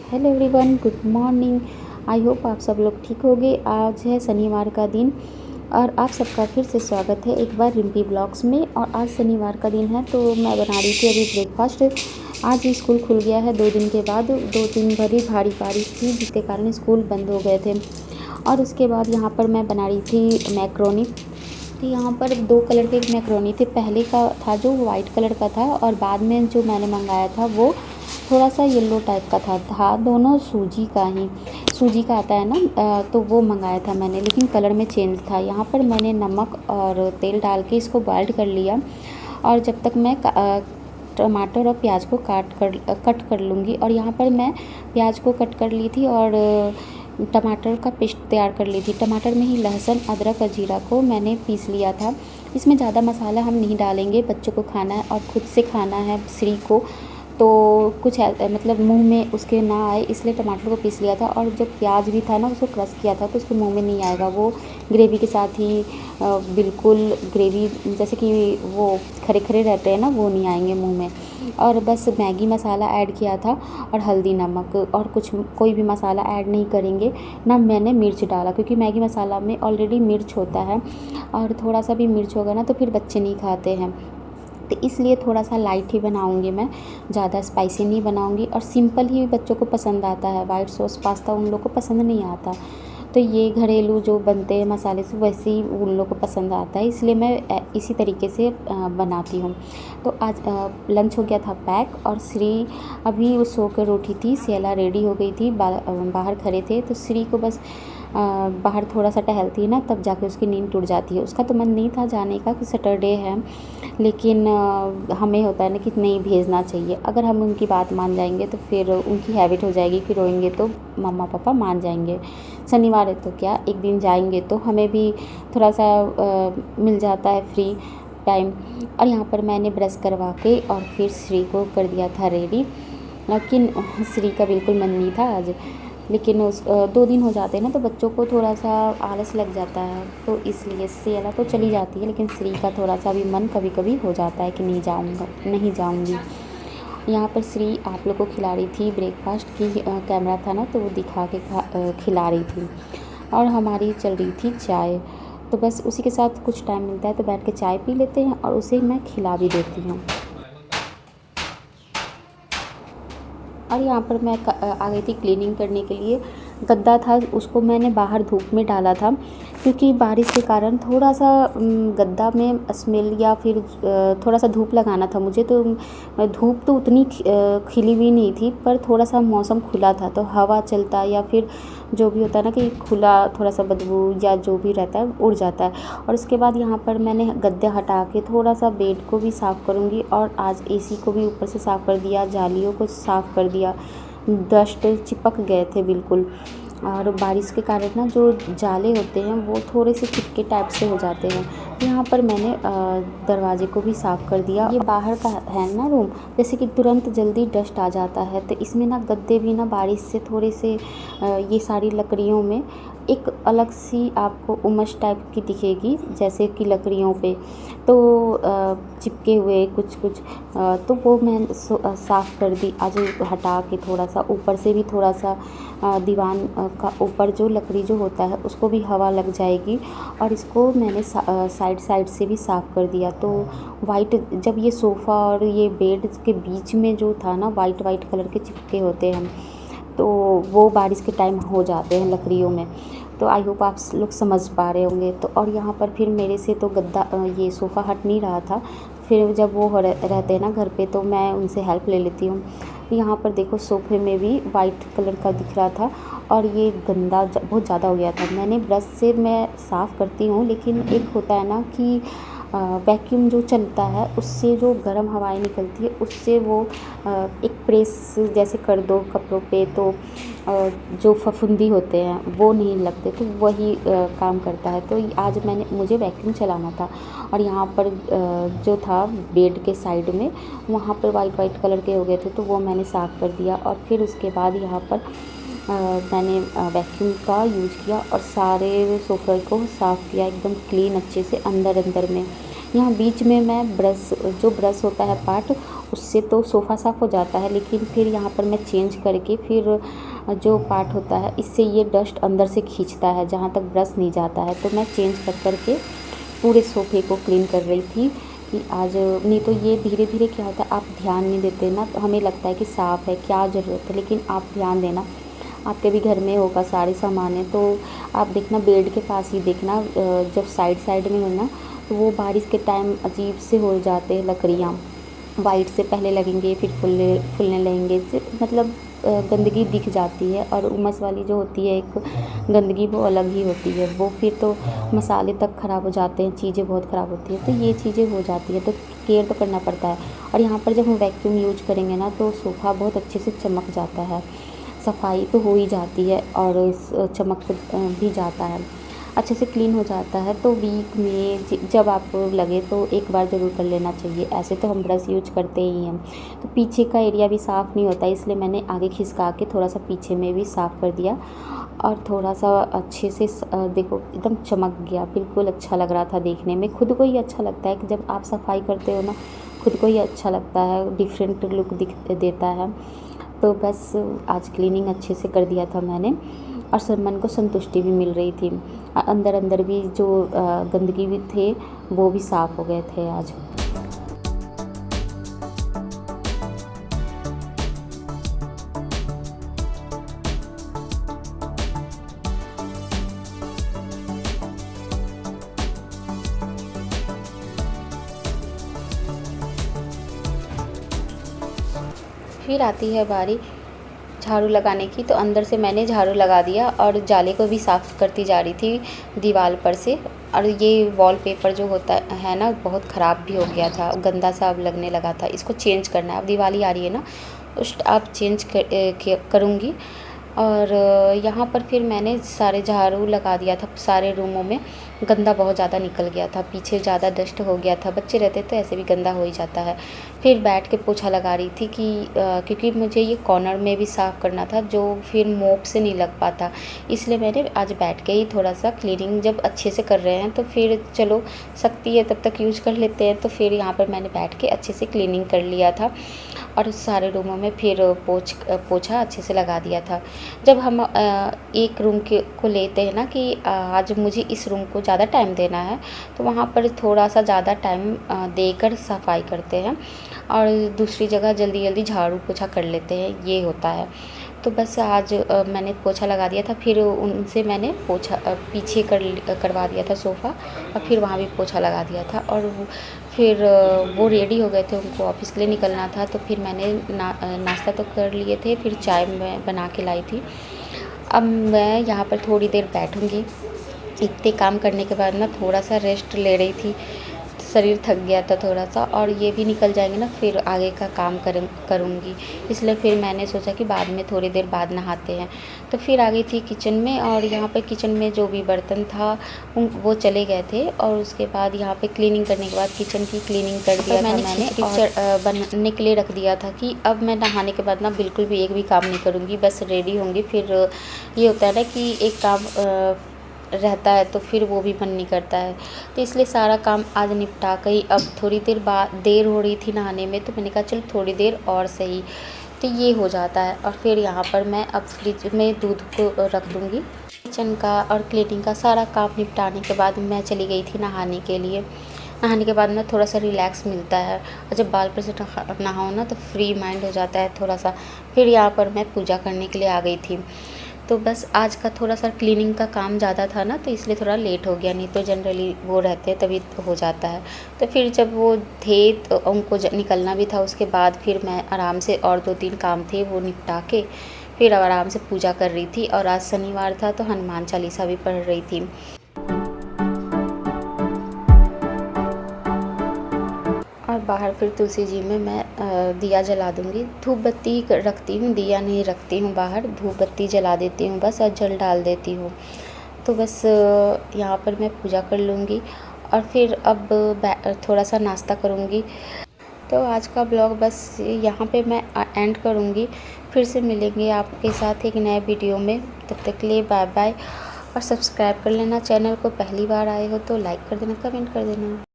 Hello everyone, good morning. I hope आप सब लोग ठीक होंगे। आज है शनिवार का दिन और आप सबका फिर से स्वागत है एक बार रिम्पी ब्लॉग्स में। और आज शनिवार का दिन है तो मैं बना रही थी अभी ब्रेकफास्ट। आज स्कूल खुल गया है 2 दिन के बाद। 2 दिन भरी भारी बारिश थी जिसके कारण स्कूल बंद हो गए थे। और उसके बाद यहाँ पर मैं बना रही थी मैक्रोनी। तो यहाँ पर 2 कलर के मैक्रोनी थे। पहले का था जो वाइट कलर का था और बाद में जो मैंने मंगाया था वो थोड़ा सा येलो टाइप का था दोनों सूजी का आता है ना। तो वो मंगाया था मैंने, लेकिन कलर में चेंज था। यहाँ पर मैंने नमक और तेल डाल के इसको बॉइल्ड कर लिया। और जब तक मैं टमाटर और प्याज को कट कर लूँगी। और यहाँ पर मैं प्याज को कट कर ली थी और टमाटर का पेस्ट तैयार कर ली थी। टमाटर में ही लहसुन, अदरक और जीरा को मैंने पीस लिया था। इसमें ज़्यादा मसाला हम नहीं डालेंगे, बच्चों को खाना है और खुद से खाना है श्री को, तो कुछ मतलब मुंह में उसके ना आए इसलिए टमाटर को पीस लिया था। और जो प्याज भी था ना उसको क्रश किया था तो उसके मुंह में नहीं आएगा, वो ग्रेवी के साथ ही बिल्कुल ग्रेवी जैसे कि वो खरे खरे रहते हैं ना, वो नहीं आएंगे मुंह में। और बस मैगी मसाला ऐड किया था और हल्दी नमक, और कुछ कोई भी मसाला ऐड नहीं करेंगे ना। मैंने मिर्च डाला क्योंकि मैगी मसाला में ऑलरेडी मिर्च होता है और थोड़ा सा भी मिर्च होगा ना तो फिर बच्चे नहीं खाते हैं। तो इसलिए थोड़ा सा लाइट ही बनाऊंगी मैं, ज़्यादा स्पाइसी नहीं बनाऊंगी। और सिंपल ही बच्चों को पसंद आता है, वाइट सॉस पास्ता उन लोग को पसंद नहीं आता। तो ये घरेलू जो बनते हैं मसाले से वैसे ही उन लोग को पसंद आता है, इसलिए मैं इसी तरीके से बनाती हूँ। तो आज लंच हो गया था पैक और श्री अभी वो सो कर उठी थी। सियाला रेडी हो गई थी, बाहर खड़े थे तो श्री को बस बाहर थोड़ा सा टहलती है ना तब जाके उसकी नींद टूट जाती है। उसका तो मन नहीं था जाने का कि सैटरडे है, लेकिन हमें होता है ना कि नहीं भेजना चाहिए। अगर हम उनकी बात मान जाएंगे तो फिर उनकी हैबिट हो जाएगी कि रोएंगे तो मम्मा पापा मान जाएंगे। शनिवार है तो क्या, एक दिन जाएंगे तो हमें भी थोड़ा सा मिल जाता है फ्री टाइम। और यहाँ पर मैंने ब्रश करवा के और फिर श्री को कर दिया था रेडी। लेकिन श्री का बिल्कुल मन नहीं था आज, लेकिन 2 दिन हो जाते हैं ना तो बच्चों को थोड़ा सा आलस लग जाता है, तो इसलिए सियाला तो चली जाती है लेकिन श्री का थोड़ा सा भी मन कभी कभी हो जाता है कि नहीं जाऊँगी। यहाँ पर श्री आप लोग को खिला रही थी ब्रेकफास्ट की, कैमरा था ना तो वो दिखा के खिला रही थी। और हमारी चल रही थी चाय, तो बस उसी के साथ कुछ टाइम मिलता है तो बैठ के चाय पी लेते हैं और उसे मैं खिला भी देती हूँ। और यहाँ पर मैं आ गई थी क्लीनिंग करने के लिए। गद्दा था उसको मैंने बाहर धूप में डाला था क्योंकि बारिश के कारण थोड़ा सा गद्दा में स्मेल या फिर थोड़ा सा धूप लगाना था मुझे। तो धूप तो उतनी खिली हुई नहीं थी पर थोड़ा सा मौसम खुला था तो हवा चलता या फिर जो भी होता है ना कि खुला थोड़ा सा बदबू या जो भी रहता है उड़ जाता है। और उसके बाद यहाँ पर मैंने गद्दे हटा के थोड़ा सा बेड को भी साफ़ करूँगी। और आज एसी को भी ऊपर से साफ़ कर दिया, जालियों को साफ़ कर दिया, डस्ट चिपक गए थे बिल्कुल। और बारिश के कारण ना जो जाले होते हैं वो थोड़े से चिपके टाइप से हो जाते हैं। यहाँ पर मैंने दरवाजे को भी साफ़ कर दिया। ये बाहर का है ना रूम, जैसे कि तुरंत जल्दी डस्ट आ जाता है तो इसमें ना गद्दे भी ना बारिश से थोड़े से ये सारी लकड़ियों में एक अलग सी आपको उमस टाइप की दिखेगी जैसे कि लकड़ियों पे तो चिपके हुए कुछ कुछ। तो वो मैं साफ़ कर दी आज हटा के। थोड़ा सा ऊपर से भी थोड़ा सा दीवान का ऊपर जो लकड़ी जो होता है उसको भी हवा लग जाएगी। और इसको मैंने साइड से भी साफ़ कर दिया। तो वाइट जब ये सोफ़ा और ये बेड के बीच में जो था ना वाइट कलर के चिपके होते हैं तो वो बारिश के टाइम हो जाते हैं लकड़ियों में। तो आई होप आप लोग समझ पा रहे होंगे। तो और यहाँ पर फिर मेरे से तो गद्दा ये सोफ़ा हट नहीं रहा था। फिर जब वो रहते हैं ना घर पे तो मैं उनसे हेल्प ले लेती हूँ। यहाँ पर देखो सोफ़े में भी वाइट कलर का दिख रहा था और ये गंदा बहुत ज़्यादा हो गया था। मैंने ब्रश से मैं साफ़ करती हूँ लेकिन एक होता है ना कि वैक्यूम जो चलता है उससे जो गर्म हवाएं निकलती है उससे वो एक प्रेस जैसे कर दो कपड़ों पे तो जो फफूंदी होते हैं वो नहीं लगते, तो वही काम करता है। तो आज मुझे वैक्यूम चलाना था। और यहाँ पर जो था बेड के साइड में वहाँ पर वाइट कलर के हो गए थे तो वो मैंने साफ़ कर दिया। और फिर उसके बाद यहाँ पर मैंने वैक्यूम का यूज़ किया और सारे सोफ़े को साफ़ किया एकदम क्लीन अच्छे से अंदर में। यहाँ बीच में मैं जो ब्रश होता है पार्ट, उससे तो सोफ़ा साफ़ हो जाता है, लेकिन फिर यहाँ पर मैं चेंज करके फिर जो पार्ट होता है इससे ये डस्ट अंदर से खींचता है जहाँ तक ब्रश नहीं जाता है। तो मैं चेंज कर के पूरे सोफ़े को क्लीन कर रही थी कि आज नहीं तो ये धीरे धीरे क्या होता है, आप ध्यान नहीं देते ना, तो हमें लगता है कि साफ़ है, क्या ज़रूरत है, लेकिन आप ध्यान देना, आपके भी घर में होगा सारे सामान है, तो आप देखना बेड के पास ही देखना, जब साइड साइड में हो ना, तो वो बारिश के टाइम अजीब से हो जाते हैं लकड़ियाँ, वाइट से पहले लगेंगे फिर फूलने लगेंगे, मतलब गंदगी दिख जाती है। और उमस वाली जो होती है एक गंदगी, वो अलग ही होती है, वो फिर तो मसाले तक ख़राब हो जाते हैं, चीज़ें बहुत ख़राब होती हैं, तो ये चीज़ें हो जाती है, तो केयर तो करना पड़ता है। और यहाँ पर जब हम वैक्यूम यूज करेंगे ना, तो सोफ़ा बहुत अच्छे से चमक जाता है, सफाई तो हो ही जाती है और चमक भी जाता है, अच्छे से क्लीन हो जाता है। तो वीक में जब आपको लगे तो एक बार ज़रूर कर लेना चाहिए। ऐसे तो हम ब्रश यूज करते ही हैं। तो पीछे का एरिया भी साफ़ नहीं होता, इसलिए मैंने आगे खिसका के थोड़ा सा पीछे में भी साफ़ कर दिया और थोड़ा सा अच्छे से देखो एकदम चमक गया, बिल्कुल अच्छा लग रहा था देखने में। खुद को ही अच्छा लगता है कि जब आप सफाई करते हो ना, खुद को ही अच्छा लगता है, डिफरेंट लुक देता है। तो बस आज क्लीनिंग अच्छे से कर दिया था मैंने और सब मन को संतुष्टि भी मिल रही थी। अंदर अंदर भी जो गंदगी भी थे वो भी साफ़ हो गए थे आज। फिर आती है बारी झाड़ू लगाने की, तो अंदर से मैंने झाड़ू लगा दिया और जाले को भी साफ़ करती जा रही थी दीवार पर से। और ये वॉलपेपर जो होता है ना, बहुत ख़राब भी हो गया था, गंदा सा अब लगने लगा था, इसको चेंज करना है। अब दिवाली आ रही है ना, उस अब चेंज करूँगी। और यहाँ पर फिर मैंने सारे झाड़ू लगा दिया था, सारे रूमों में गंदा बहुत ज़्यादा निकल गया था, पीछे ज़्यादा डस्ट हो गया था, बच्चे रहते तो ऐसे भी गंदा हो ही जाता है। फिर बैठ के पोछा लगा रही थी कि क्योंकि मुझे ये कॉर्नर में भी साफ़ करना था, जो फिर मोप से नहीं लग पाता, इसलिए मैंने आज बैठ के ही थोड़ा सा क्लीनिंग, जब अच्छे से कर रहे हैं तो फिर चलो सकती है तब तक यूज कर लेते हैं। तो फिर यहाँ पर मैंने बैठ के अच्छे से क्लीनिंग कर लिया था और सारे रूमों में फिर पोछा अच्छे से लगा दिया था। जब हम एक रूम को लेते हैं ना कि आज मुझे इस रूम को ज़्यादा टाइम देना है, तो वहाँ पर थोड़ा सा ज़्यादा टाइम देकर सफाई करते हैं और दूसरी जगह जल्दी जल्दी झाड़ू पोछा कर लेते हैं, ये होता है। तो बस आज मैंने पोछा लगा दिया था, फिर उनसे मैंने पोछा पीछे करवा दिया था सोफ़ा और फिर वहाँ भी पोछा लगा दिया था। और फिर वो रेडी हो गए थे, उनको ऑफ़िस के लिए निकलना था, तो फिर मैंने नाश्ता तो कर लिए थे, फिर चाय मैं बना के लाई थी। अब मैं यहाँ पर थोड़ी देर बैठूँगी, इतने काम करने के बाद ना थोड़ा सा रेस्ट ले रही थी, शरीर थक गया था थोड़ा सा, और ये भी निकल जाएंगे ना फिर आगे का काम करूँगी, इसलिए फिर मैंने सोचा कि बाद में थोड़ी देर बाद नहाते हैं। तो फिर आ गई थी किचन में, और यहाँ पे किचन में जो भी बर्तन था वो चले गए थे, और उसके बाद यहाँ पे क्लीनिंग करने के बाद किचन की क्लीनिंग कर दिया था मैंने बनने के लिए रख दिया था कि अब मैं नहाने के बाद ना बिल्कुल भी एक भी काम नहीं करूँगी, बस रेडी होंगी। फिर ये होता है ना कि एक काम रहता है तो फिर वो भी मन नहीं करता है, तो इसलिए सारा काम आज निपटा कर ही अब थोड़ी देर हो रही थी नहाने में, तो मैंने कहा चल थोड़ी देर और सही, तो ये हो जाता है। और फिर यहाँ पर मैं अब फ्रिज में दूध को रख दूँगी। किचन का और क्लीनिंग का सारा काम निपटाने के बाद मैं चली गई थी नहाने के लिए। नहाने के बाद ना थोड़ा सा रिलैक्स मिलता है, और जब बाल पर से नहाओ ना तो फ्री माइंड हो जाता है थोड़ा सा। फिर यहाँ पर मैं पूजा करने के लिए आ गई थी। तो बस आज का थोड़ा सा क्लीनिंग का काम ज़्यादा था ना, तो इसलिए थोड़ा लेट हो गया, नहीं तो जनरली वो रहते हैं तभी हो जाता है। तो फिर जब वो थे तो उनको निकलना भी था, उसके बाद फिर मैं आराम से और 2-3 काम थे वो निपटा के फिर आराम से पूजा कर रही थी। और आज शनिवार था तो हनुमान चालीसा भी पढ़ रही थी। और बाहर फिर तुलसी जी में मैं दिया जला दूँगी। धूप बत्ती रखती हूँ, दिया नहीं रखती हूँ बाहर, धूप बत्ती जला देती हूँ बस, और जल डाल देती हूँ। तो बस यहाँ पर मैं पूजा कर लूँगी और फिर अब थोड़ा सा नाश्ता करूँगी। तो आज का ब्लॉग बस यहाँ पे मैं एंड करूँगी। फिर से मिलेंगे आपके साथ एक नए वीडियो में, तब तक के लिए बाय बाय। और सब्सक्राइब कर लेना चैनल को, पहली बार आए हो तो लाइक कर देना, कमेंट कर देना।